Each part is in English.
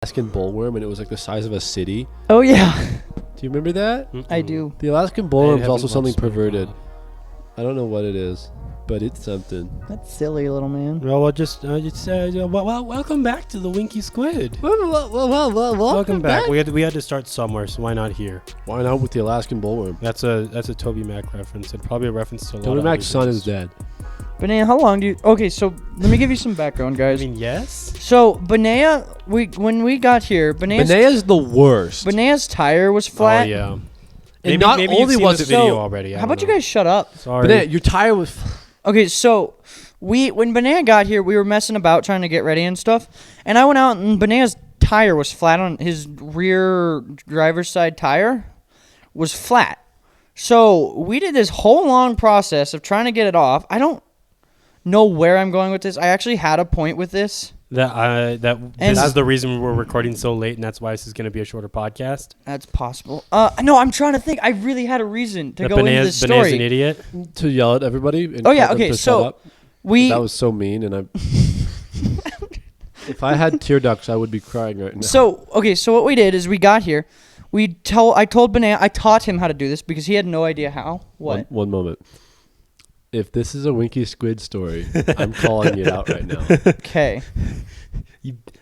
Alaskan bullworm, and it was like the size of a city. Oh yeah, Do you remember that? I do. The Alaskan bullworm is haven't also something watched perverted. SpongeBob. I don't know what it is, but it's something. That's silly, little man. Well, welcome back to the Winky Squid. Welcome Welcome back. We had to start somewhere, so why not here? Why not with the Alaskan bullworm? That's a Toby Mac reference, and probably a reference to a lot Toby of Mac's son other is things. dead. Benea, how long do you... Okay, so let me give you some background, I guys. mean, yes. So, Benea, when we got here, Benea's the worst. Benea's tire was flat. Oh yeah. And not maybe only you've seen was this it- video So, already. How about you guys shut up? Sorry. Benea, your tire was... Okay, so when Benea got here, we were messing about trying to get ready and stuff, and I went out and Benea's tire was flat on his rear driver's side tire was flat. So we did this whole long process of trying to get it off. I don't know where I'm going with this. I actually had a point with this. This is the reason we're recording so late, and that's why this is going to be a shorter podcast. That's possible. No, I'm trying to think. I really had a reason to That go into this Benea's an story. idiot. To yell at everybody and Oh, yeah, tell them okay, to so shut up. That was so mean, and I... If I had tear ducts, I would be crying right now. So what we did is we got here. I told Benea, I taught him how to do this because he had no idea how. What? One moment. If this is a Winky Squid story, I'm calling it out right now. Okay.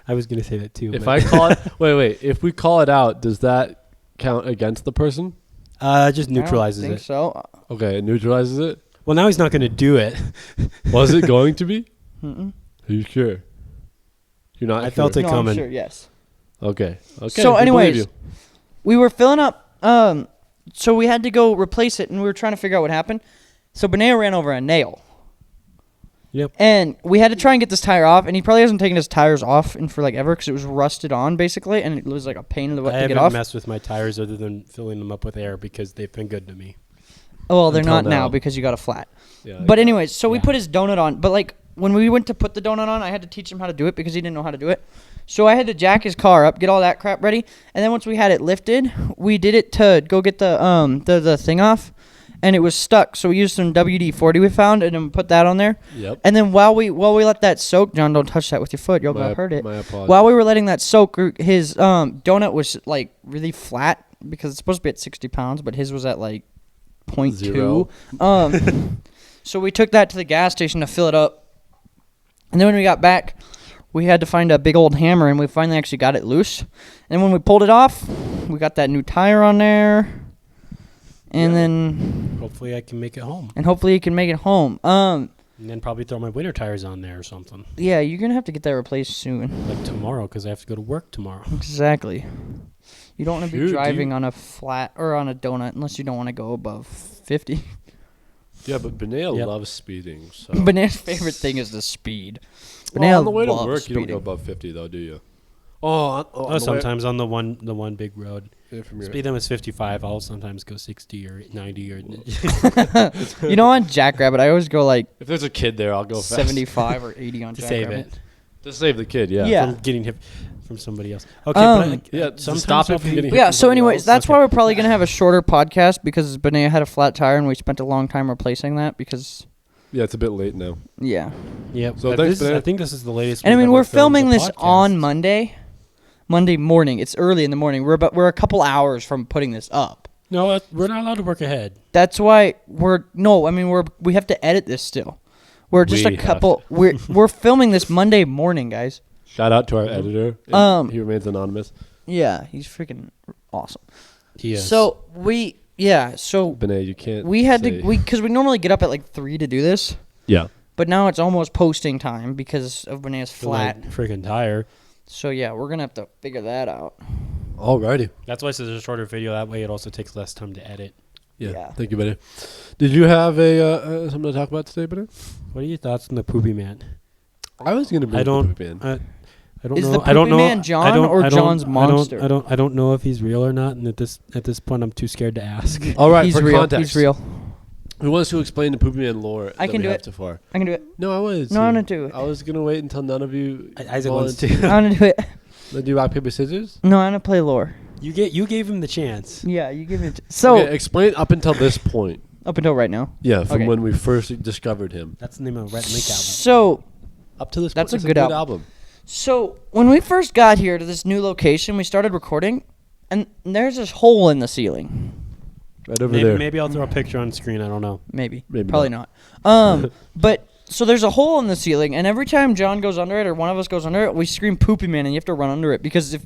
I was going to say that too. If but- I call it... Wait. If we call it out, does that count against the person? just I neutralizes don't think it. so. Okay, it neutralizes it? Well, now he's not going to do it. Was it going to be? Mm-mm. Are you sure? You're not I sure? felt it No, coming. I'm sure, yes. Okay. So we believe anyways, you. we were filling up, so we had to go replace it, and we were trying to figure out what happened. So Benea ran over a nail. Yep. And we had to try and get this tire off, and he probably hasn't taken his tires off in for like ever because it was rusted on basically, and it was like a pain in the butt I to get haven't off. messed with my tires other than filling them up with air because they've been good to me. Oh, well, they're Until not now now. because you got a flat. Yeah, But yeah. anyways, so we Yeah. put his donut on. But like when we went to put the donut on, I had to teach him how to do it because he didn't know how to do it. So I had to jack his car up, get all that crap ready, and then once we had it lifted, we did it to go get the thing off, and it was stuck. So we used some WD-40 we found and then put that on there. Yep. And then while we let that soak, John, don't touch that with your foot, you'll My- go hurt it. My apologies. While we were letting that soak, his donut was like really flat because it's supposed to be at 60 pounds, but his was at like 0.2. Zero. So we took that to the gas station to fill it up. And then when we got back, we had to find a big old hammer, and we finally actually got it loose. And when we pulled it off, we got that new tire on there. And then Hopefully I can make it home. hopefully you can make it home. And then probably throw my winter tires on there or something. Yeah, you're going to have to get that replaced soon. Like tomorrow because I have to go to work tomorrow. Exactly. You don't want to Shoot, be do driving you- on a flat or on a donut unless you don't want to go above 50. Yeah, but Benea Yep. loves speeding. So. Benea's favorite thing is the speed. Well, Benea on the way to loves work, you don't speeding. go above 50, though, do you? On the way- Sometimes on the one big road. Yeah, from your- Speed limit is 55. I'll sometimes go 60 or 90 or. You know, on Jackrabbit, I always go like If there's a kid there, I'll go fast. 75 or 80 on to save Jackrabbit. it To save the kid, yeah. Yeah. from getting hit from somebody else. Okay, Yeah, to sometimes stop it I'll from be- getting hit. Yeah, from so somebody anyways, else. that's why we're probably going to have a shorter podcast because Benea had a flat tire and we spent a long time replacing that because, Yeah, it's a bit late now. yeah. Yep. So So thanks, I Ben. think this is the latest. And I we've mean, ever we're filmed filming a this on podcast. Monday morning. It's early in the morning. We're a couple hours from putting this up. No, we're not allowed to work ahead. That's why we have to edit this still. We're just We a have couple. We're filming this Monday morning, guys. Shout out to our editor. He remains anonymous. Yeah, he's freaking awesome. Yes. So so Benea, you can't. we had say- because we normally get up at like 3 to do this, Yeah. but now it's almost posting time because of Benea's flat. freaking tire. So yeah, we're gonna have to figure that out. Alrighty. That's why this is a shorter video. That way, it also takes less time to edit. Yeah. Yeah. Thank you, Benea. Did you have something to talk about today, Benea? What are your thoughts on the Poopy-Man? I was gonna bring I don't. Poopy-Man. I don't Is know. the I don't know. Poopy-Man John or John's monster? I don't know if he's real or not. And at this point, I'm too scared to ask. All right, He's for real. context. He's real. Who wants to explain the Poopy-Man lore? I that can we do have it. So far? I can do it. No, I was. No, I'm gonna do it. I was gonna wait until none of you. Isaac wants volunteered. to. I'm gonna do it. Let's do rock paper scissors. No, I'm gonna play lore. You gave him the chance. Yeah, you give it. So Okay, explain up until this point. up until right now. Yeah, from Okay. when we first discovered him. That's the name of a Red Link album. So Up to this That's point, a it's good album. So when we first got here to this new location, we started recording, and there's this hole in the ceiling. Right over there. Maybe I'll throw a picture on screen. I don't know. Maybe Maybe probably not. But so there's a hole in the ceiling, and every time John goes under it or one of us goes under it, we scream Poopy-Man, and you have to run under it because if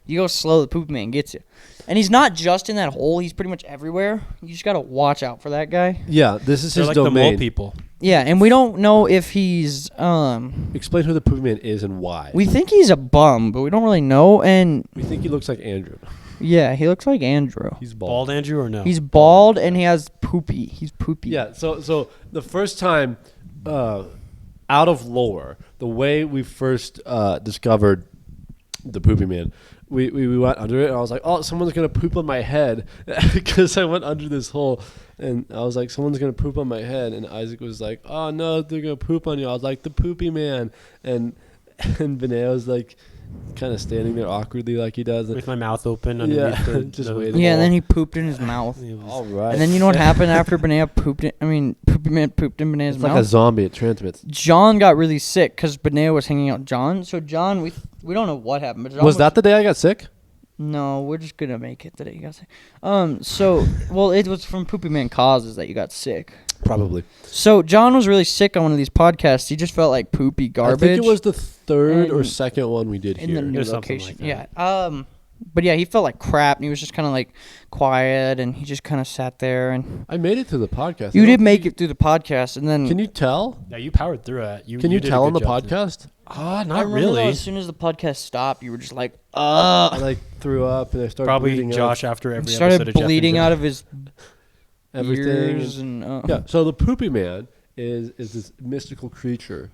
you go slow, the Poopy-Man gets you. And he's not just in that hole; he's pretty much everywhere. You just gotta watch out for that guy. Yeah, this is They're his like domain. the mole people. Yeah, and we don't know if he's Explain who the Poopy-Man is and why. we think he's a bum, but we don't really know. And We think he looks like Andrew. yeah, he looks like Andrew. He's Bald Andrew or no? He's bald and he has poopy. He's poopy. Yeah, so the first time, out of lore, the way we first discovered the Poopy-Man, we went under it, and I was like, oh, someone's going to poop on my head, because I went under this hole, and I was like, someone's going to poop on my head, and Isaac was like, oh, no, they're going to poop on you. I was like, the Poopy-Man, and Benea was like, kind of standing there awkwardly like he does. With my mouth open. Yeah, Underneath just the waiting. Yeah, and then he pooped in his mouth. All right. And then you know what happened after Benea pooped in, Poopy-Man pooped in Benea's It's mouth? like a zombie. It transmits. John got really sick because Benea was hanging out John. So John, we don't know what happened. But John Was that the day I got sick? No, we're just going to make it today. You got sick. Well, it was from Poopy-Man causes that you got sick. Probably. So John was really sick on one of these podcasts. He just felt like poopy garbage. I think it was the third or And second one we did in here. the new Or something location. like that. Yeah. But yeah, he felt like crap, and he was just kind of like quiet, and he just kind of sat there. And I made it to the podcast. you did make it through the podcast, and then Can you tell? Yeah, you powered through it. Can you did a tell on good the job through it. podcast? Ah, I not remember really. though, as soon as the podcast stopped, you were just like, I like threw up and I started Probably bleeding Josh out after every started episode of Jeff and bleeding Joe. out of his everything. ears and Yeah. So the Poopy Man is this mystical creature,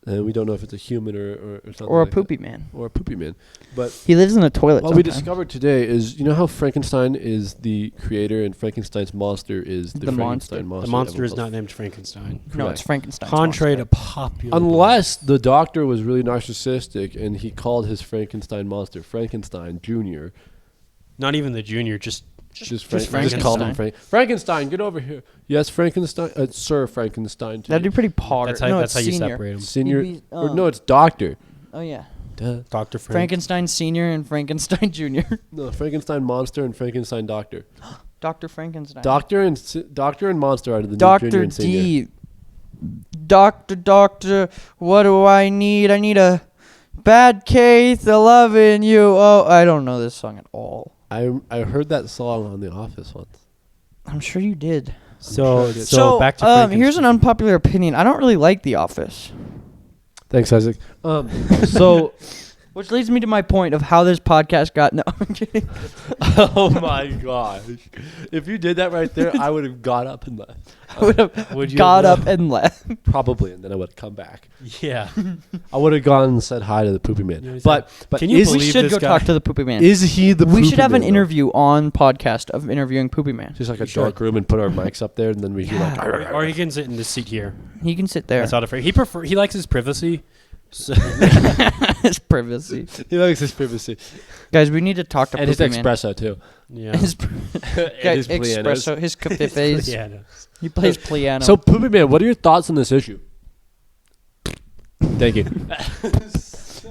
and we don't know if it's a human or something. or a like that. poopy man. Or a Poopy Man. But He lives in a toilet. what we sometimes. discovered today is, you know how Frankenstein is the creator and Frankenstein's monster is the The Frankenstein monster. The monster is everyone not named Frankenstein. No, correct. it's Frankenstein. Contrary to popular. Unless the doctor was really narcissistic and he called his Frankenstein monster Frankenstein Jr. Not even the junior, just Just Frankenstein. called him Frankenstein, get over here. Yes, Frankenstein. Sir Frankenstein. That'd be pretty poggers. that's how, no, that's it's how you senior. separate them. Senior. He'd be, Or no, it's doctor. Oh yeah, Duh. Dr. Frank. Frankenstein Senior and Frankenstein Junior. No, Frankenstein monster and Frankenstein doctor. Dr. Frankenstein. Doctor and monster are the new Doctor junior and senior. D. Doctor, what do I need? I need a bad case of loving you. Oh, I don't know this song at all. I heard that song on The Office once. I'm sure you did. So back to Frankenstein. here's an unpopular opinion. I don't really like The Office. Thanks, Isaac. So, Which leads me to my point of how this podcast got. No, I'm kidding. oh my gosh, if you did that right there, I would have got up and left. I would have Would you got have up and left. Probably, and then I would have come back. Yeah. I would have gone and said hi to the Poopy Man. You know, But Can you is We believe should this go guy? talk to the Poopy Man. is he the? We should Poopy have an Man, though? interview on podcast of interviewing Poopy Man. Just like a Sure. dark room and put our mics up there, and then we hear Yeah. like. Or he can sit in the seat here. He can sit there. That's not afraid. He likes his privacy. So His privacy. He likes his privacy Guys, we need to talk to and his Poopy Man. espresso too. yeah. His And his pianos. espresso, his cafes. Yeah. No. He plays piano. So Poopy Man, what are your thoughts on this issue? Thank you.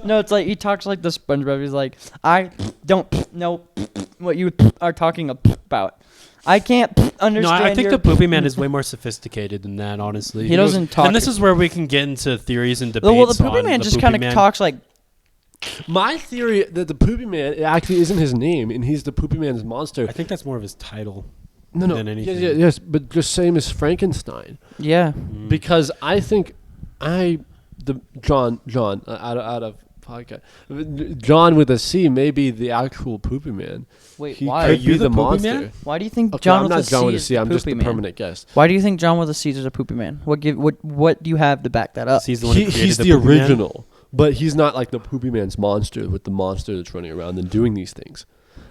no, it's like he talks like the SpongeBob. He's like, I don't know what you are talking about. I can't understand. No, I think your the Poopy Man is way more sophisticated than that, honestly. He doesn't talk- And this is where we can get into theories and debates. Well, the Poopy on Man the just Poopy kind of Man. talks like. My theory that the Poopy Man actually isn't his name, and he's the Poopy Man's monster. I think that's more of his title. No, than anything. yes, but just same as Frankenstein. Yeah. Because I think John out of podcast, John with a C may be the actual Poopy Man. Wait, He why? could Are you be the the Poopy monster. Man? Why do you think Okay, John I'm with not a John with a is C. I'm just the Poopy Man? permanent guest. Why do you think John with a C is a Poopy Man? What do you have to back that up? He's the one who created He's the Poopy Man. original, but he's not like the Poopy Man's monster with the monster that's running around and doing these things.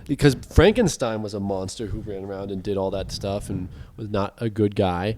Because Frankenstein was a monster who ran around and did all that stuff and was not a good guy,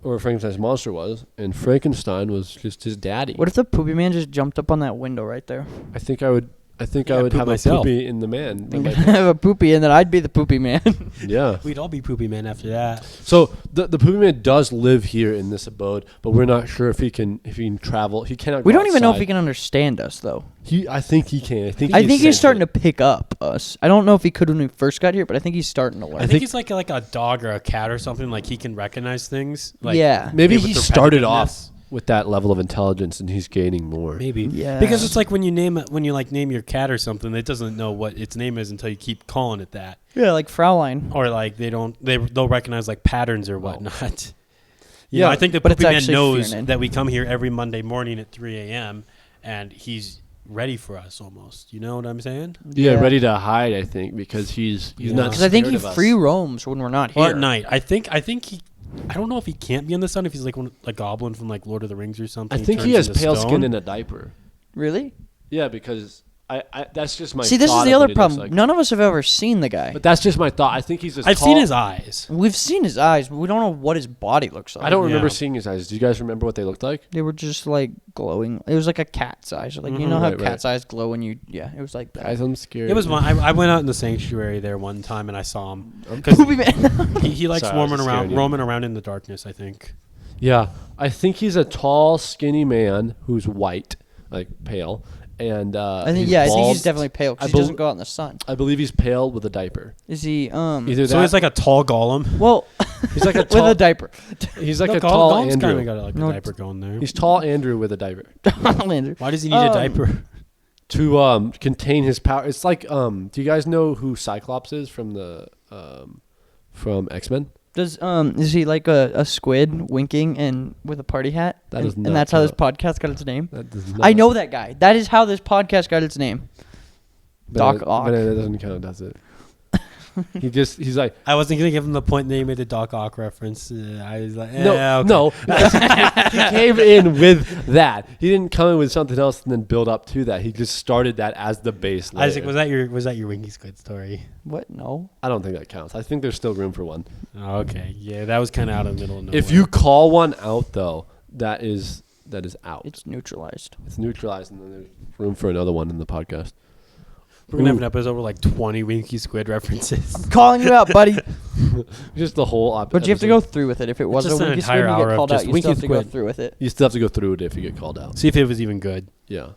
or Frankenstein's monster was, and Frankenstein was just his daddy. What if the Poopy Man just jumped up on that window right there? I think I would I think Yeah, I would poop have myself. a poopy in the man. I'm gonna have a poopy, and then I'd be the poopy man. Yeah. We'd all be Poopy-Man after that. So the Poopy Man does live here in this abode, but we're not sure if he can travel. He cannot. We go don't even know if outside. he can understand us, though. I think he can. I think he's starting to pick up us. I don't know if he could when we first got here, but I think he's starting to learn. I think he's like a dog or a cat or something. Like he can recognize things. Like, yeah. Maybe with he the started repetitiveness. off with that level of intelligence, and he's gaining more. Maybe. Yeah. Because it's like when you name your cat or something, it doesn't know what its name is until you keep calling it that. Yeah, like Fraulein. Or like they'll recognize like patterns or whatnot. Yeah, I think the but it's Poopy Man actually knows Fiernan. that we come here every Monday morning at 3 a.m. and he's ready for us almost. You know what I'm saying? Yeah, Yeah. ready to hide. I think because he's Yeah. not. Because I think he scared of us. free roams when we're not here. Or at night. I think he. I don't know if he can't be in the sun if he's like a goblin from like Lord of the Rings or something. I think he turns has into pale stone. skin and a diaper. Really? Yeah, because I that's just my. See, this is thought the of other what he looks problem. like. None of us have ever seen the guy. But that's just my thought. I think he's just. I've seen his eyes. We've seen his eyes, but we don't know what his body looks like. I don't remember Yeah. seeing his eyes. Do you guys remember what they looked like? They were just like glowing. It was like a cat's eyes. Like you Mhm. know how Right, right. cat's eyes glow when you. Yeah, it was like that. Guys, I'm scared. It was one. I went out in the sanctuary there one time and I saw him. Poopy Man. He likes Sorry, I was roaming scaring you. around in the darkness. I think. Yeah, I think he's a tall, skinny man who's white, like pale, and I think he's I think bald. he's definitely pale I because he bel- doesn't go out in the sun. I believe he's pale with a diaper. Is he? Either So that, he's like a tall golem. Well, he's like a with tall. a diaper. He's like No, a tall golem's Andrew. kind of got like No, a diaper going there. He's tall Andrew with a diaper Andrew. Why does he need a diaper? to contain his power. It's like do you guys know who Cyclops is from the from X-Men? Does is he like a squid winking and with a party hat? That and, does and not that's how this count. podcast got its name. That does I not- know that guy. That is how this podcast got its name. but Doc it- Ock. But it doesn't count, does it? He's like I wasn't gonna give him the point that he made the Doc Ock reference. I was like, no, okay. no. He came in with that. He didn't come in with something else and then build up to that. He just started that as the base layer. Isaac, was that your Winky Squid story? What? No. I don't think that counts. I think there's still room for one. Oh, okay, yeah, that was kind of out of the middle of nowhere. If you call one out, though, that is out. It's neutralized. It's neutralized, and then there's room for another one in the podcast. we're gonna have an episode with like 20 Winky Squid references. Calling you out, buddy. Just the whole But you have to go through with it. If it was a just an Winky Squid entire and you hour get of called out, just you Winky still have to go Squid. through with it. You still have to go through it if you get called out. See if it was even good. Yeah.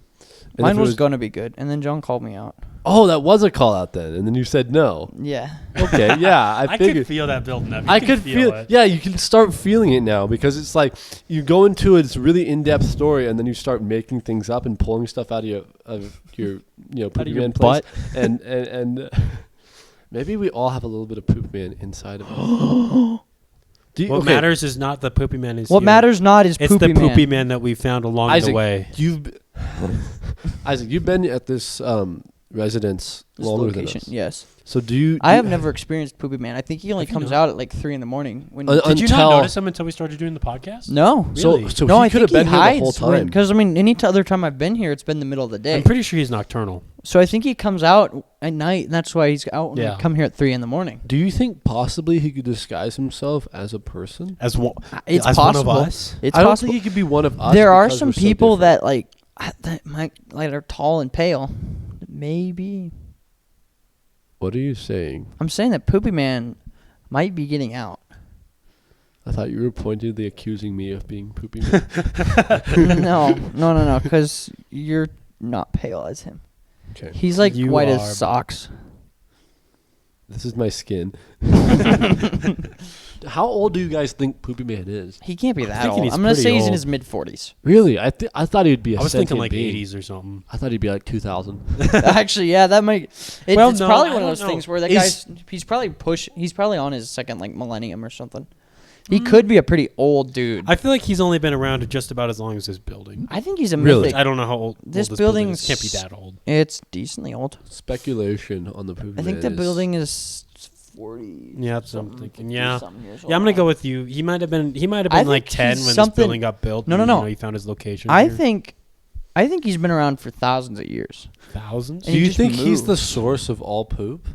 And Mine if it was going to be good, and then John called me out. Oh, that was a call out then, and then you said no. Yeah. Okay, yeah, I I figured. could feel that building up. You I could feel it. Yeah, you can start feeling it now because it's like you go into this really in-depth story and then you start making things up and pulling stuff out of your Poopy-Man place. butt. And maybe we all have a little bit of Poopy-Man inside of us. What matters is not the Poopy Man. Is What here. matters not is It's Poopy the Man. Poopy Man that we found along Isaac, the way. Isaac, you've been at this residence This longer location, than us. yes. So do you? I have never experienced Poopy Man. I think he only Have you comes not? out at like 3 a.m. When Did Did you not notice him until we started doing the podcast? no. Really? So No, he I could think have been he here the whole hides time. because I mean, any other time I've been here, it's been the middle of the day. I'm pretty sure he's nocturnal. So I think he comes out at night, and that's why he's out when Yeah. we come here at 3 a.m. Do you think possibly he could disguise himself as a person? As one, It's as possible. one of us. It's I don't possible. think he could be one of us. There are because some we're so people different. that might like are tall and pale. Maybe What are you saying? I'm saying that Poopy Man might be getting out. I thought you were pointedly accusing me of being Poopy Man. No, because you're not pale as him. Okay. He's like You white are, as socks. This is my skin. How old do you guys think Poopy Man is? He can't be that thinking old. he's I'm gonna pretty say he's in old. his mid-40s. Really? I thought he'd be a I was thinking sentient like being. 80s or something. I thought he'd be like 2000. Actually, yeah, that might. Well, It's no, probably I one of don't those know. things where that Is- guy's he's probably on his second like millennium or something. He could be a pretty old dude. I feel like he's only been around just about as long as this building. I think he's a Really? mythic. I don't know how old This old building is. building's- Can't be that old. It's decently old. Speculation on the Poopy Man. I think the is- building is 40. Yeah, that's what I'm something, thinking. 50 Yeah. something years Yeah, I'm old. gonna go with you. He might have been I like think 10 he's when something- this building got built. No, and, no. he found his location. I here. think he's been around for thousands of years. thousands. Do he you just think he's the moved. source of all poop?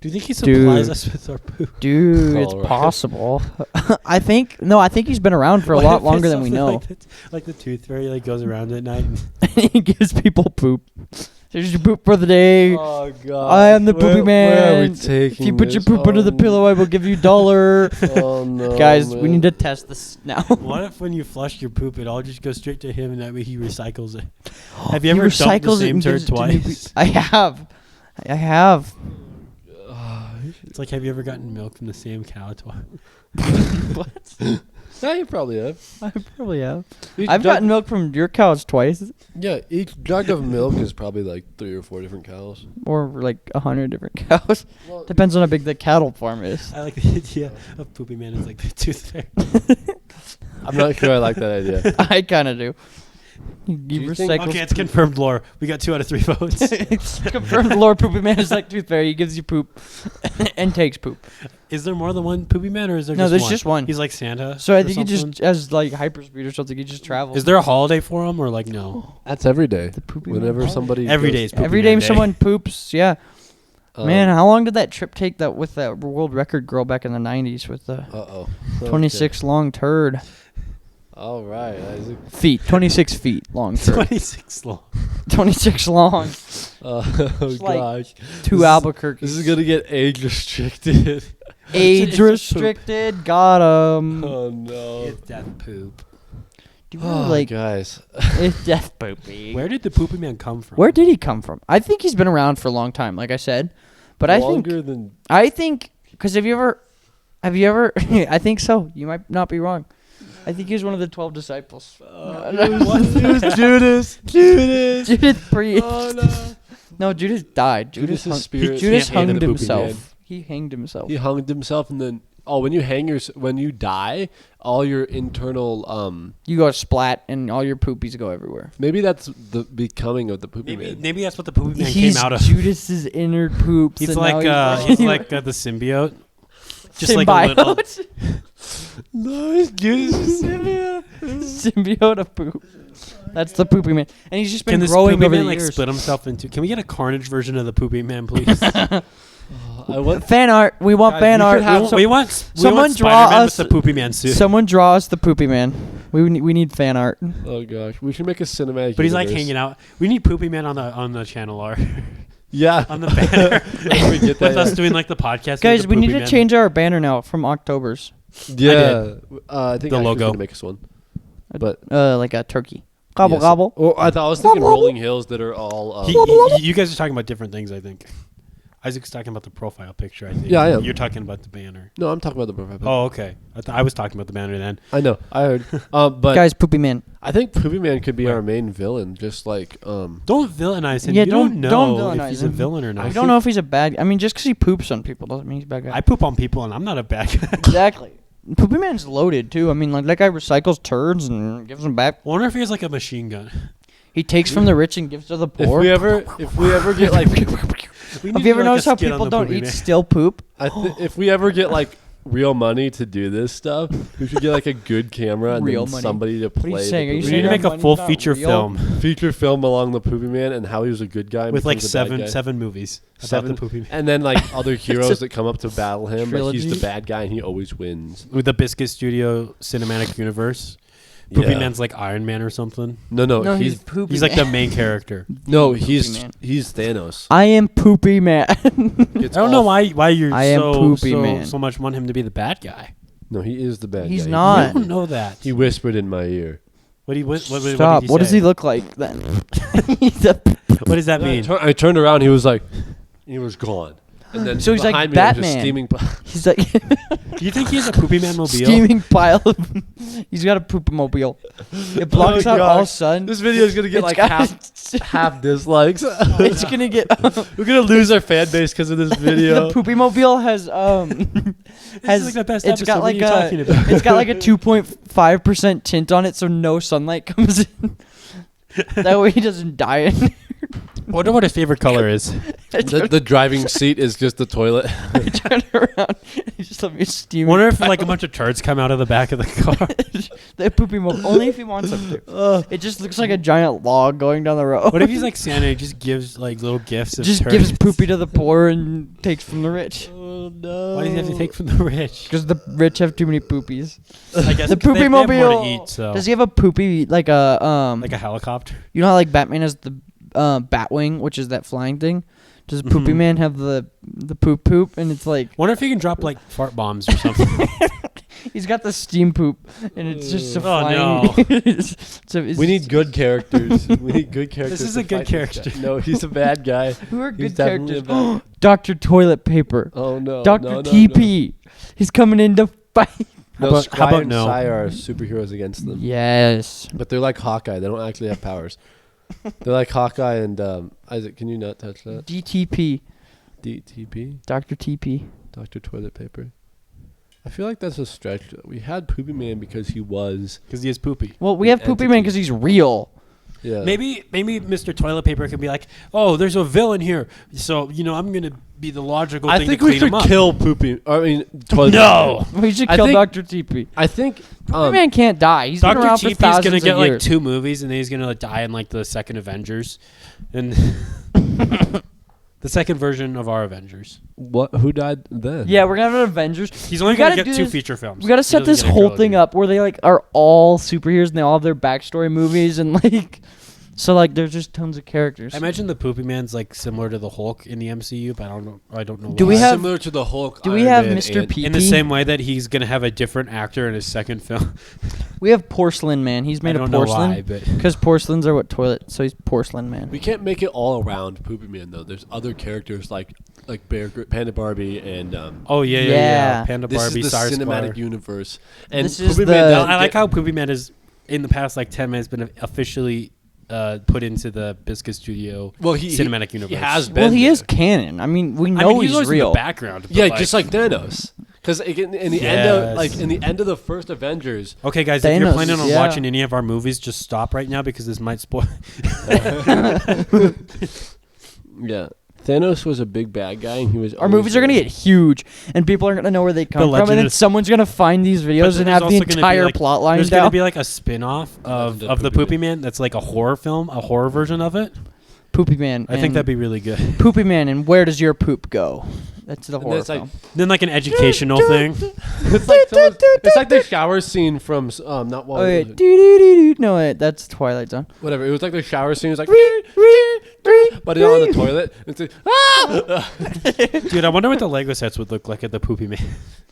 Do you think he Dude. supplies us with our poop? Dude, it's Alright. possible. I think he's been around for a What lot if it's longer than we something know. Like the tooth fairy goes around at night. He gives people poop. There's your poop for the day. Oh god. I am the Poopy Man. Where are we taking If you put your this? poop under the pillow, I will give you $1. Oh no. Guys, we man. need to test this now. What if when you flush your poop, it all just goes straight to him, and that way he recycles it? Have you He ever dumped the recycles it same and turd gives it to new twice? I have. It's like, have you ever gotten milk from the same cow twice? What? Yeah, you probably have. I probably have. Each I've jug- gotten milk from your cows twice, Yeah, each jug of milk is probably like 3 or 4 different cows. or like 100 different cows. Well, Depends on how big the cattle farm is. I like the idea of Poopy Man as like the tooth fairy. I'm not sure I like that idea. I kind of do. You you think- recycle. Okay, it's confirmed lore. We got 2 out of 3 votes. Confirmed. Lord Poopy Man is like Tooth Fairy. He gives you poop and takes poop. Is there more than one Poopy Man, or is there No, just there's one? just one. He's like Santa. So I or think he something? just has like hyperspeed or something. He just travels. Is there a holiday for him, or like no? That's every day. The Poopy Man Whenever holiday. somebody Every goes- day is Poopy Every Man day someone poops? Yeah. Um, Man, how long did that trip take? That with that world record girl back in the '90s with the Uh-oh. 26 long turd All right, Isaac. feet, 26 feet long turd, 26 long. 26 long. Oh like gosh. Two This is- Albuquerque. This is gonna get age restricted. Age It's just poop. restricted. Got him. Oh no. It's death poop. Do you really Oh, like guys. it's death poopy? Where did the Poopy Man come from? Where did he come from? I think he's been around for a long time, like I said. But Longer than I think because have you ever I think so. You might not be wrong. I think he was one of the 12 disciples. Judas. Judas. Judas Priest. Oh no. No, Judas died. Judas' Judas spirit Judas can't handle hunged the Poopy Man. himself. He hanged himself. He hung himself, and then when you die, all your internal You go splat, and all your poopies go everywhere. maybe that's the becoming of the Poopy Maybe, Man. maybe that's what the Poopy Man He's came out of. Judas's inner poops. He's and like now he's like the symbiote. Just like a symbiote. little. No, it's Judas' symbiote. Symbiote of poop. That's the Poopy Man, and he's just been Can this growing Poopy over Man the like years. split himself into? Can we get a Carnage version of the Poopy Man, please? I want Fan art. We want Guys, fan we art. could have- So- we want someone draw Spider-Man us- with the Poopy Man suit. Someone draw us the Poopy Man. We need fan art. Oh gosh, we should make a cinematic. But he's like universe. hanging out. We need Poopy Man on the channel art Yeah, on the banner we get that. with us doing like the podcast. Guys, with the we need Poopy to Man. change our banner now from October's. Yeah, I think The Ashley's logo. gonna make us one. But Like a turkey. Gobble yes. gobble. Or I thought I was thinking Rolling Hills that are all. You guys are talking about different things, I think. Isaac's talking about the profile picture, I think. Yeah, I am. You're talking about the banner. No, I'm talking about the profile. picture. Oh, okay. I was talking about the banner then. I know. I heard. But Guys, Poopy Man. I think Poopy Man could be Where? our main villain. Just like Don't villainize him. Yeah, you don't know villainize if he's a him. villain or not. I don't know if he's a bad. I mean, just because he poops on people doesn't mean he's a bad guy. I poop on people, and I'm not a bad guy. Exactly. Poopy Man's loaded too. I mean, like that guy recycles turds and gives them back. I wonder if he has like a machine gun. He takes from the rich and gives to the if poor. we ever get like Have you ever noticed how people don't eat still poop? if we ever get like real money to do this stuff, we should get like a good camera and Real then money? somebody to are you play. saying? Are you We the need saying to our make a money's full not feature real? film feature film along the Poopy Man and how he was a good guy and with like becomes a bad guy. seven movies about Seven- the Poopy Man. And then like other heroes that come up to battle him, but he's trilogy. the bad guy and he always wins. With the Biscuit Studio cinematic universe. Poopy Yeah. Man's like Iron Man or something. No, he's he's Poopy He's like Man. the main character. no, Poopy he's Man. he's Thanos. I am Poopy Man. It's I don't know all- why you're I am Poopy so Man. so much want him to be the bad guy. No, he is the bad guy. He's He- not. I don't know that. He whispered in my ear. What Stop. did What does say? he look like then? He's a What does that mean? I turned around. He was like, he was gone. And then So he's like behind me, there was just Batman. steaming. He's like Do you think he has a Poopy Man mobile? steaming pile of. He's got a poop-mobile. It blocks out all gosh. sun. This video is gonna get It's like got- half dislikes. It's gonna get. We're gonna lose our fan base because of this video. The Poopy-mobile has This is like the best it's got episode. What like are you talking a about? it's got like a 2.5% tint on it, so no sunlight comes in. That way he doesn't die in there. I wonder what his favorite color is. The driving seat is just the toilet. I turn around and he just let me I steam. wonder if like a bunch of turds come out of the back of the car. The Poopy-mobile, only if he wants them to. It just looks like a giant log going down the road. What if he's like Santa and just gives like little gifts of just turds? gives Poopy to the poor and takes from the rich? Oh no! Why does he have to take from the rich? Because the rich have too many poopies. I guess The they have more Poopy-mobile. to eat, so Does he have a poopy like a like a helicopter? You know how like Batman has the Batwing, which is that flying thing? Does Poopy Man have the poop? And it's like Wonder if he can drop like fart bombs or something. he's got the steam poop, and it's just a Oh, flying. We need good characters. We need good characters. This is to a good fight this character. guy. No, he's a bad guy. Who are He's good definitely a characters? bad- Dr. Toilet Paper. Oh no, Dr. no, no, TP. He's coming in to fight. No, How about- Squire how about and no? Sire are superheroes against them. Yes. But they're like Hawkeye. They don't actually have powers. They're like Hawkeye and Isaac. Can you not touch that? DTP. DTP, Dr. TP. Dr. Toilet Paper. I feel like that's a stretch. We had Poopy Man because he was. Because he is poopy. Well, we An have Poopy Man entity. because he's real. Yeah. Maybe Mr. Toilet Paper can be like, oh, there's a villain here, so I'm gonna be the logical I thing think to we clean should him up. kill Poopy. I mean, Toilet No! Paper. We should I kill think- Dr. TP. I think. Poopy Man can't die. He's been Dr. around for TP's thousands gonna get of like years. 2 movies, and then he's gonna like, die in like the second Avengers, and the second version of our Avengers. What? Who died then? Yeah, we're gonna have an Avengers. He's only We gonna gotta get do 2 this- feature films. We gotta He set doesn't this get a whole trilogy. thing up where they like are all superheroes and they all have their backstory movies and like, so like there's just tons of characters. I imagine the Poopy Man's like similar to the Hulk in the MCU, but I don't know. Do why. we have- similar to the Hulk? Do we Iron have Man, Mr. and- P? in the same way that he's gonna have a different actor in his second film? We have Porcelain Man. He's I made don't of know porcelain. why, but Because porcelains are what toilet, so he's Porcelain Man. We can't make it all around Poopy Man though. There's other characters like Panda Barbie and oh yeah, Yeah. Panda this Barbie, is the Cyrus cinematic Bar. universe. And This is Poopy the- Man doesn't I like get- how Poopy Man is in the past like 10 minutes been officially put into the Biscuit Studio cinematic universe. He has been. Well, he there. is canon. I mean, we I know mean, he's he's always real. in the background. but, Yeah, just like Thanos. Because in the end of Yes. in the end of the first Avengers, Okay, guys, if you're Thanos, planning on yeah. watching any of our movies, just stop right now because this might spoil. yeah, Thanos was a big bad guy, and he was. Our movies are gonna get huge, and people are gonna know where they come from, Legend and then of- someone's gonna find these videos and have the entire plot line There's down. gonna be like a spin-off of Legend of the Poopy Poopy Man that's like a horror film, a horror version of it. Poopy Man. I think and that'd be really good. Poopy Man, and where does your poop go? That's the horror it's like- film. Then like an educational thing. it's like the shower scene from not Oh yeah, Wall. no, wait, that's Twilight Zone. Whatever. It was like the shower scene. It was like, but it's on the toilet. It's like, ah! Dude, I wonder what the Lego sets would look like at the Poopy Man.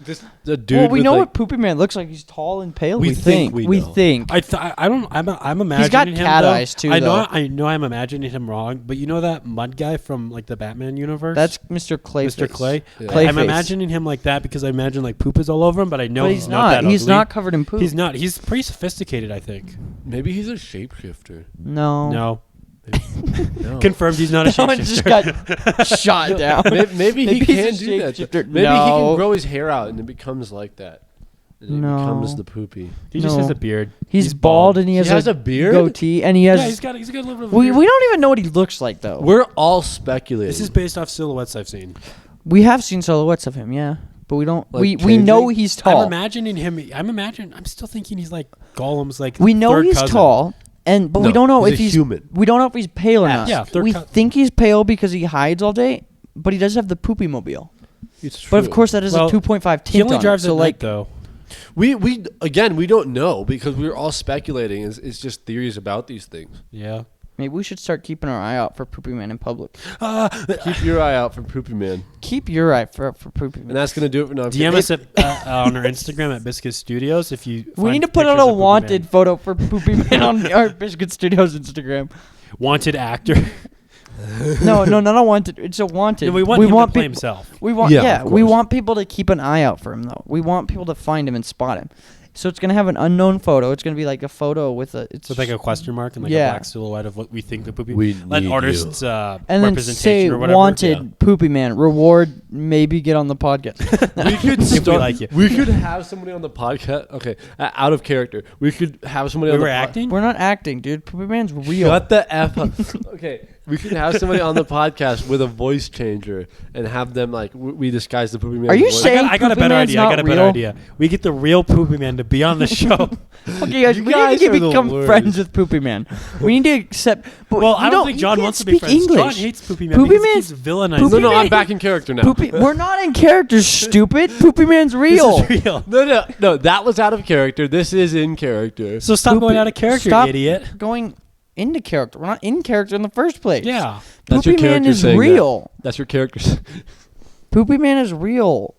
Just the dude. Well, we with know like, what Poopy Man looks like. He's tall and pale. We We think think. we know. think. I'm imagining He's got him, cat though. eyes, too, I know though. I know I'm imagining him wrong, but you know that mud guy from like the Batman universe? That's Mr. Clay. Mr. Clay. Yeah. Clayface. I'm imagining him like that because I imagine like poop is all over him, but I know But he's not. not. He's ugly. not covered in poop. He's not. He's pretty sophisticated, I think. maybe he's a shapeshifter. No. No. No. Confirmed he's not a Someone just shapeshifter. got shot down. Maybe he Maybe he's can a do that. shapeshifter. Maybe he No. can grow his hair out and it becomes like that. And it No. becomes the poopy. He just No. has a beard. He's bald and he has, has a beard? goatee, and he has. Yeah, he's got a little bit of a we beard. don't even know what he looks like though. We're all speculating. This is based off silhouettes I've seen. We have seen silhouettes of him, yeah, but we don't. Like we know changing? he's tall. I'm imagining him. I'm still thinking he's like Gollum's like. We know third he's cousin. tall, but we No, don't know he's if a he's human. We don't know if he's pale or not. Yeah, third we cou- think he's pale because he hides all day, but he does have the poopy mobile. It's But of true. course, that is Well, a 2.5 tint He only on it, drives so at like night though. we again we don't know because we're all speculating. It's just theories about these things. Yeah. maybe we should start keeping our eye out for Poopy Man in public. Keep your eye out for Poopy Man, Keep your eye for Poopy and Man. that's gonna do it for now. DM us at, on our Instagram at Biscuit Studios if you. We find need to put out pictures a of Poopy wanted Man. photo for Poopy Man on our Biscuit Studios Instagram. Wanted actor. No, not a wanted. It's a wanted. No, we want him to play people. himself. We want Yeah, of we course. want people to keep an eye out for him though. We want people to find him and spot him. So it's gonna have an unknown photo. It's gonna be like a photo with a it's With like a question mark and like Yeah. a black silhouette of what we think the Poopy. We Let need artists and then representation say or whatever. wanted Yeah. Poopy Man reward maybe get on the podcast. we could If we start. like it. We could have somebody on the podcast. Okay, out of character. We could have somebody. We on were the acting. We're not acting, dude. Poopy Man's real. Shut the f up. Okay, we could have somebody on the podcast with a voice changer and have them like we disguise the Poopy Man. Are you voice. saying I got a Poopy better Man's idea. I not got a better real? idea. We get the real Poopy Man to be on the show. Okay, guys, You we guys need are to the become worst. friends with Poopy Man. We need to accept. But Well, you I don't think you John can't wants to be speak friends. John English. hates Poopy Man Poopy because Man's- he's villainized. Poopy No, Man- I'm back in character now. Poopy, we're not in character, stupid. Poopy Man's real. This is real. No, that was out of character. This is in character. So stop Poopy- going out of character, stop idiot. going into character. We're not in character in the first place. Yeah. That's your Poopy-Man character is saying that. real. That's your character. Poopy-Man is real.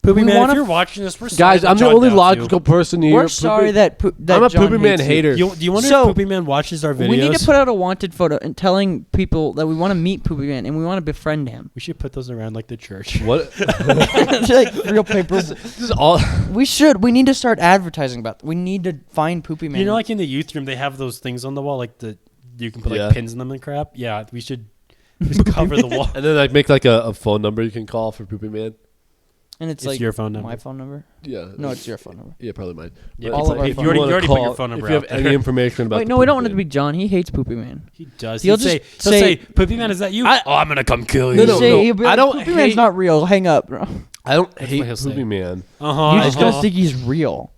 Poopy-Man, wanna if you're watching this, we're sorry Guys, that I'm the John only doubts you. logical person here. We're sorry that I'm a John Poopy-Man hates you. hater. Do you wonder So, if Poopy-Man watches our videos? We need to put out a wanted photo and telling people that we want to meet Poopy-Man and we want to befriend him. We should put those around like the church. What? It's like real paper. This is all. We should. We need to start advertising about that. We need to find Poopy-Man. You know, like in the youth room, they have those things on the wall, like you can put Yeah. like pins in them and crap. Yeah, we should just cover the wall. And then like make like a phone number you can call for Poopy-Man. and it's It's like your phone number. my phone number. Yeah. No, it's your phone number. Yeah, probably mine. Yeah, But all it's of our if phone you numbers. wanna You already put your call- phone number If you have out there. any information about Wait, the no, we don't want it to Poopy-Man. be John. He hates Poopy-Man. He does. He'll He'll just say, say- Poopy-Man, is that you? I- I'm gonna come kill No, you. no, Say, no. he'll be like, I don't Poopy-Man's hate- not real. Hang up. Bro. I don't what hate he'll say. Poopy-Man. Uh-huh. You just uh-huh. don't think he's real.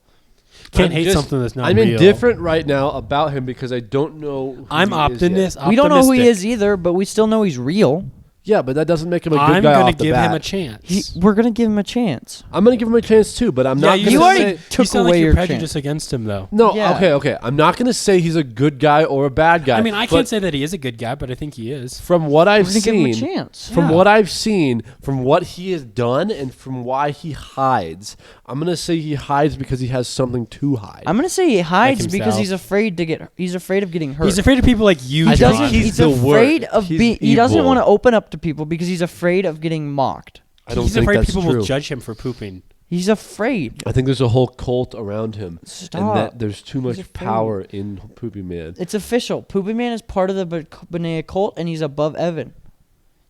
Can't I'm hate just- something that's not I'm real. indifferent right now about him because I don't know who I'm he is yet. optimist. We don't know who he optimistic. is either, but we still know he's real. Yeah, but that doesn't make him a good I'm guy gonna off the give bat. him a chance. We're gonna give him a chance. I'm gonna give him a chance too, but I'm Yeah, not. you gonna You sound already say, took you sound away like you're your prejudiced chance. against him, though. No, Yeah. okay. I'm not gonna say he's a good guy or a bad guy. I mean, I but can't say that he is a good guy, but I think he is. from what I've We're gonna give him a seen. chance. From Yeah. what I've seen, from what he has done, and from why he hides, I'm gonna say he hides because he has something to hide. I'm gonna say he hides because himself. he's afraid to get. He's afraid of getting hurt. He's afraid of people like you, He I John. think doesn't. he's He's the afraid word. of He's being. He doesn't evil. want to open up to people because he's afraid of getting mocked. I don't He's think afraid that's people true. will judge him for pooping. He's afraid. I think there's a whole cult around him, Stop. and that there's too much afraid. power in Poopy-Man. It's official. Poopy-Man is part of the Benea cult, and he's above Evan.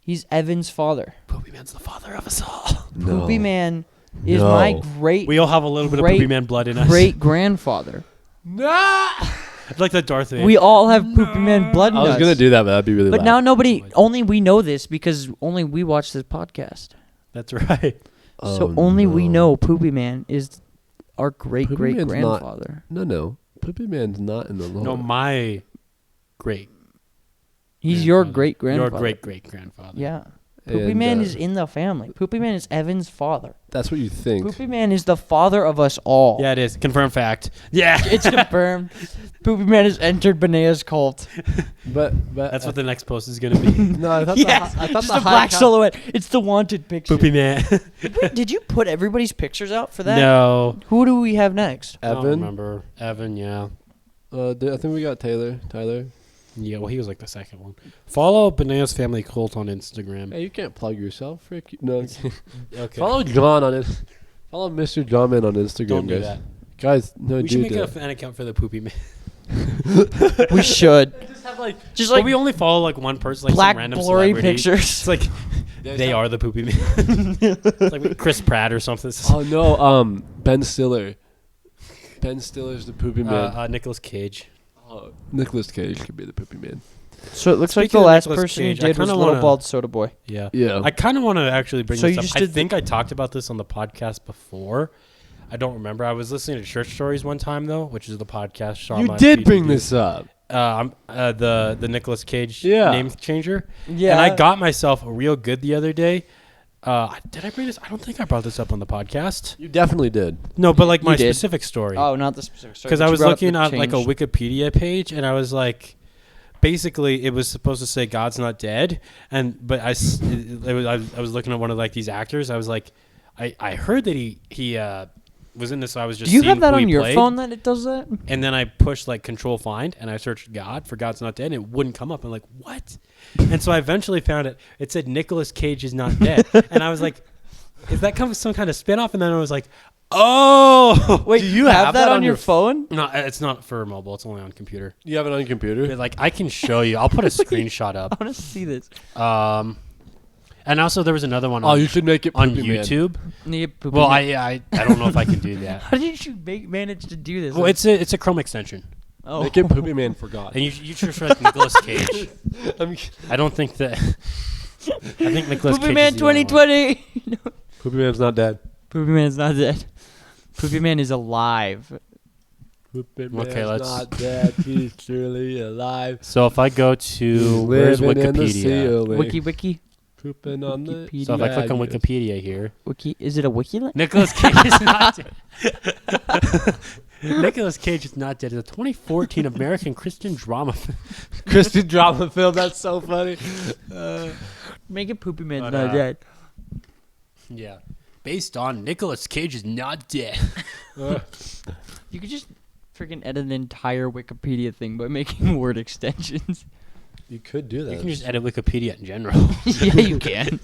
He's Evan's father. Poopy-Man's the father of us all. No. Poopy-Man is No. my great We all have a little bit of Great- Poopy-Man blood in us. great grandfather. It's like the Darth Vader. We all have Poopy-Man blood in I was us. gonna do that, but that'd be really But loud. now nobody. Only we know this because only we watch this podcast. That's right. So Oh, only we no. know Poopy-Man is our great great Poopy-Man's not- grandfather. No. Poopy-Man's not in the lore. No, my great. He's your grandfather. great grandfather. Your great great grandfather. Yeah. And, Poopy-Man is in the family. Poopy-Man is Evan's father. That's what you think. Poopy-Man is the father of us all. Yeah, it is. Confirmed fact. Yeah. It's confirmed. Poopy-Man has entered Benea's cult. But That's what the next post is going to be. No, I thought Yes, I thought just the a black high silhouette. It's the wanted picture. Poopy-Man. Wait, did you put everybody's pictures out for that? No. Who do we have next? I don't Evan. remember. Evan, yeah. I think we got Tyler. Yeah, well, he was like the second one. Follow Benea's Family Cult on Instagram. Hey, you can't plug yourself, Frick. No. Okay. Follow John on it. Follow Mr. Johnman on Instagram, Don't do guys. that. Guys, no, We should do make a that. fan account for the Poopy-Man. We should. Just have like Just But like we only follow like one person, like black some random blurry celebrity. pictures. It's like they are the Poopy-Man. It's like Chris Pratt or something. oh no, Ben Stiller. Ben Stiller's the Poopy Man. Nicolas Cage. Nicolas Cage could be the Poopy Man. So it looks like Speaking the of last Nicolas person Cage, you I did was kinda Little wanna- Bald Soda Boy. Yeah. Yeah. I kind of want to actually bring So this you up. just I did think I talked about this on the podcast before. I don't remember. I was listening to Church Stories one time though, which is the podcast. You did bring this up. I'm the Nicolas Cage Yeah. name changer. Yeah. And I got myself real good the other day. Did I bring this? I don't think I brought this up on the podcast. You definitely did. No, but like You my did. specific story. Oh, not the specific story. Because but I you was brought up looking the at like a change. Wikipedia page, and I was like, basically, it was supposed to say God's not dead, but I was looking at one of like these actors. I was like, I heard that he was in this. So I was just. Do you seeing have that who he on your played, phone that it does that? And then I pushed like Control Find, and I searched God for God's not dead, and it wouldn't come up. I'm like, what? And so I eventually found it. It said Nicolas Cage is not dead, and I was like, is that some kind of spinoff? And then I was like, oh, Wait, Do you have have that that on on your your phone? no, it's not for mobile. It's only on computer. You have it on your computer? But, like I can show you. I'll put a screenshot I up. want to see this. And also there was another one Oh, on, you should make it on Poopy Man. YouTube. Need Poopy Well, Man. I don't know if I can do that. How did you manage to do this? Well, it's a Chrome extension, oh. Make it Poopy Man for God. and you search for like Nicolas Cage. I don't think that. I think Nicolas Poopy Cage Man is the only one. 2020. Poopy Man's not dead. Poopy Man's not dead. Poopy Man is alive. Poopy Okay, let's- not dead. He's truly alive. So if I go to where's Living in the Wikipedia? ceiling. Wiki. Pooping on the. Wikipedia. So if I click on Yes. Wikipedia here, Is it a wiki link? Nicolas Cage is not dead. Nicolas Cage is not dead. It's a 2014 American Christian drama. Christian drama film. That's so funny. Make it Poopy Man's But, not dead. Yeah. Based on Nicolas Cage is not dead. You could just freaking edit an entire Wikipedia thing by making word extensions. You could do that. You can just edit Wikipedia in general. Yeah, you can. Dude,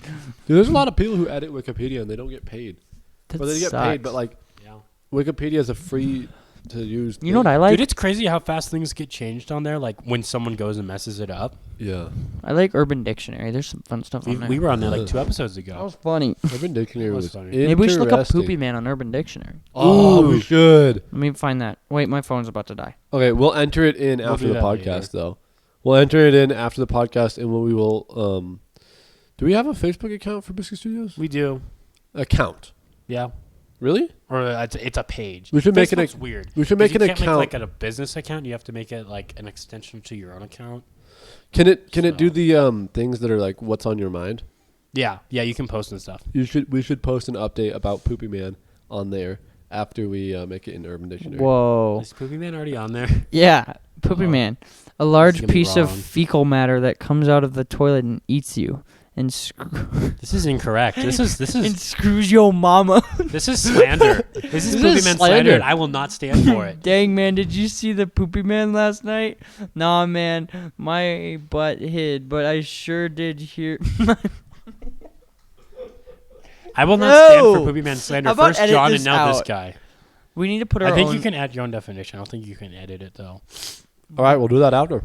there's a lot of people who edit Wikipedia and they don't get paid. That Well, they get sucks. paid, but like Yeah. Wikipedia is a free to use. You know what I thing. like? Dude, it's crazy how fast things get changed on there. Like when someone goes and messes it up. Yeah. I like Urban Dictionary. There's some fun stuff on there. We were on there like 2 episodes That ago. was funny. Urban Dictionary That was was funny. Maybe we should look up interesting. Poopy Man on Urban Dictionary. Oh, we should. Let me find that. Wait, my phone's about to die. Okay, we'll enter it in We'll after do the that podcast, later. though. We'll enter it in after the podcast, and we will. Do we have a Facebook account for Biscuit Studios? We do. Account. Yeah. Really? Or it's a page. We should make it Facebook's weird. We should 'Cause make you an can't account. make like a business account. You have to make it like an extension to your own account. Can it do So- the things that are like what's on your mind? Yeah. Yeah, you can post and stuff. We should post an update about Poopy Man on there after we make it in Urban Dictionary. Whoa. Is Poopy Man already on there? Yeah, Poopy Oh. Man. A large gonna be piece of wrong. fecal matter that comes out of the toilet and eats you. And, This is incorrect. This and is screws your mama. this is slander. This is This Poopy is Man slander. slander, and I will not stand for it. Dang, man, did you see the Poopy Man last night? Nah, man, my butt hid, but I sure did hear. I will not stand for No! Poopy Man slander. How about First edit John this and now this out? guy. We need to put our I think own. you can add your own definition. I don't think you can edit it though. All right, we'll do that after.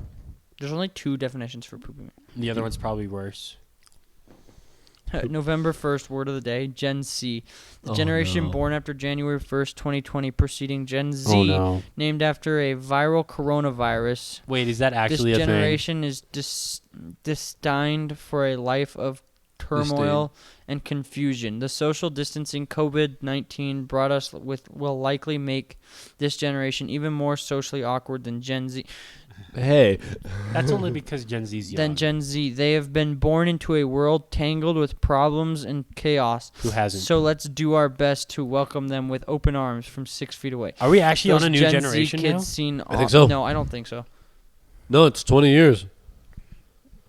There's only 2 definitions for Poopy Man. The other one's probably worse. November 1st, word of the day, Gen Z. The Oh, generation no. born after January 1st, 2020, preceding Gen Z, Oh no! named after a viral coronavirus. Wait, is that actually This a thing? generation is destined for a life of turmoil and confusion. The social distancing COVID-19 brought us with will likely make this generation even more socially awkward than Gen Z. Hey, That's only because Gen Z's young. Than Gen Z. They have been born into a world tangled with problems and chaos. Who hasn't? So let's do our best to welcome them with open arms from 6 feet away. Are we actually Those on a new Gen generation Z kids now? seen I think so. No, I don't think so. no, it's 20 years.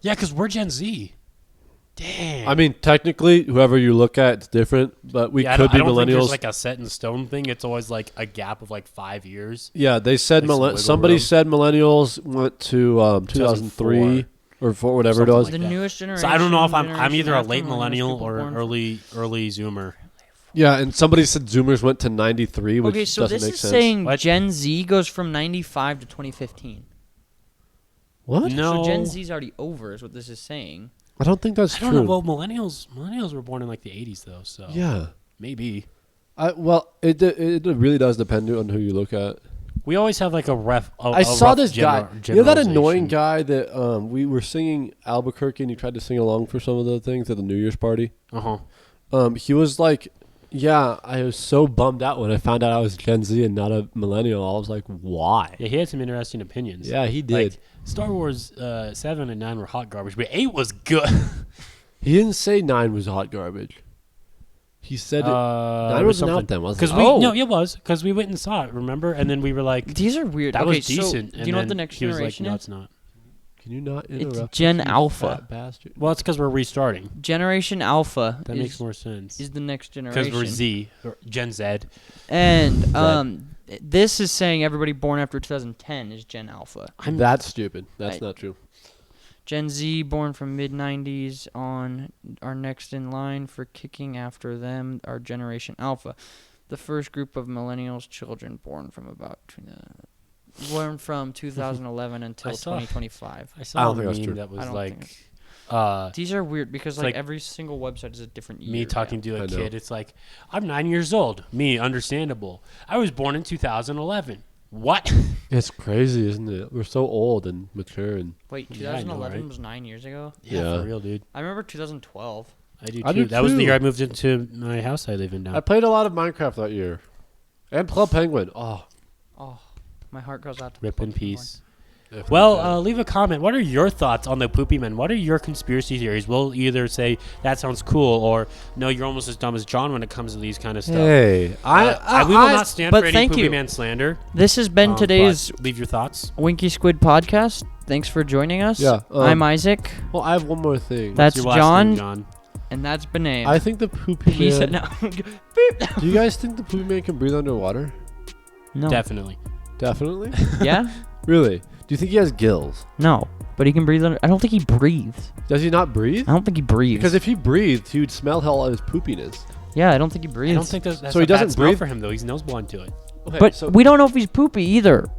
Yeah, because we're Gen Z. Dang. I mean, technically, whoever you look at, it's different, but we Yeah, could be I don't think there's millennials. like a set in stone thing. It's always like a gap of like 5 years. Yeah, they said Like some wiggle somebody room. said millennials went to 2003 or 4, whatever Something it was. like The that. newest generation. So I don't know if I'm generation either a after late millennials, millennial people or born- early Zoomer. Yeah, and somebody said Zoomers went to 93, which Okay, so doesn't this make is sense. saying What? Gen Z goes from 95 to 2015. What? No, So Gen Z's already over, is what this is saying. I don't think that's I don't true. know. Well, millennials were born in like the 80s though, so yeah. maybe. Well, it really does depend on who you look at. We always have like a ref. I saw this guy. You know that annoying generalization. guy that we were singing Albuquerque and he tried to sing along for some of the things at the New Year's party? Uh-huh. He was like, yeah, I was so bummed out when I found out I was Gen Z and not a millennial. I was like, why? Yeah, he had some interesting opinions. Yeah, he did. Like, Star Wars 7 and 9 were hot garbage, but 8 was good. He didn't say 9 was hot garbage. He said 9 wasn't out then, was it? Because no, it was because we went and saw it. Remember, and then we were like, These are weird. that okay, was decent. So, do you know what the next he was generation like, no, is? it's not. Can you not It's interrupt? Gen us, you Alpha. fat bastard? Well, it's because we're restarting. Generation Alpha That makes more sense. is the next generation. Because we're Z, or Gen Z. And this is saying everybody born after 2010 is Gen Alpha. That's stupid. That's Right. not true. Gen Z born from mid-90s on are next in line for kicking after them are Generation Alpha. The first group of millennials children born from 2011 until I saw- 2025. I I saw don't a think that's meme true. that I was don't like, These are weird because It's like like every single website is a different year. me talking to I a know. kid. It's like, I'm 9 years old. Me, understandable. I was born in 2011. What? It's crazy, isn't it? We're so old and mature and Wait, Yeah, I know, 2011 right? was 9 years ago? Yeah. For real, dude. I remember 2012. I do too. I do That was the too. year I moved into my house I live in now. I played a lot of Minecraft that year. And Club Penguin. Oh, Oh, my heart goes out to Rip Club in Penguin. peace. Well, leave a comment. What are your thoughts on the Poopy-Man? What are your conspiracy theories? We'll either say that sounds cool or no, you're almost as dumb as John when it comes to these kind of stuff. Hey, we will not stand but for any thank you. Poopy-Man slander. This has been today's Leave your thoughts. Winky Squid podcast. Thanks for joining us. Yeah, I'm Isaac. well, I have one more thing. That's What's your last John, name, John. and that's Benet. I think the Poopy He said Man. no. Do you guys think the Poopy Man can breathe underwater? No. Definitely. Definitely. Yeah? Really? Do you think he has gills? No. But he can breathe under. I don't think he breathes. Does he not breathe? I don't think he breathes. Because if he breathed, he would smell all his poopiness. Yeah, I don't think he breathes. I don't think that's So he a bad doesn't smell breathe? for him, though. He's nose blind to it. Okay, But so we don't know if he's poopy either.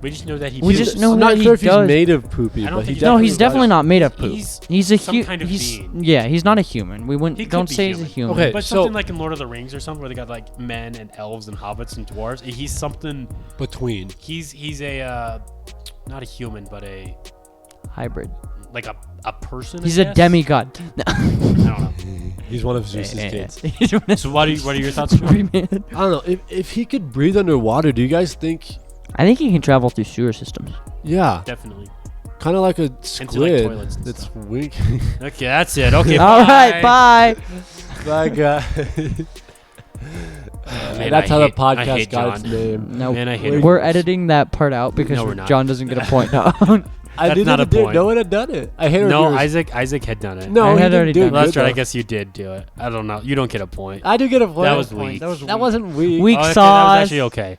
We just know that he We poops. just know I'm that not he sure if he's does. made of poopy, I don't but he think he's- No, he's does. definitely not made of poop. He's a some kind of he's being. Yeah, he's not a human. We wouldn't. He could Don't be say he's a human. human. Okay. But So- something like in Lord of the Rings or something where they got like men and elves and hobbits and dwarves. He's something. Between. He's a not a human, but a Hybrid. like a person. He's I a guess? demigod. I don't know. He's one of Zeus's kids. So what are your thoughts, John? I don't know. If he could breathe underwater, do you guys think? I think he can travel through sewer systems. Yeah, Definitely. kind of like a squid. toilets and That's stuff. weak. Okay, that's it. Okay. All right, bye. Bye, guy. Man, That's I how hate- the I podcast hate got its John. name. No, Man, I hate we're it. editing that part out because No, we're not. John doesn't get a point down. I That's didn't not a do it. point. No one had done it. I hate No, reviewers. Isaac had done it. No, I he had didn't already do done it. it. Well, that's good, right. I though. guess you did do it. I don't know. You don't get a point. I do get a point. That was weak. That was That wasn't weak. Weak Oh, okay, that sauce. was actually okay.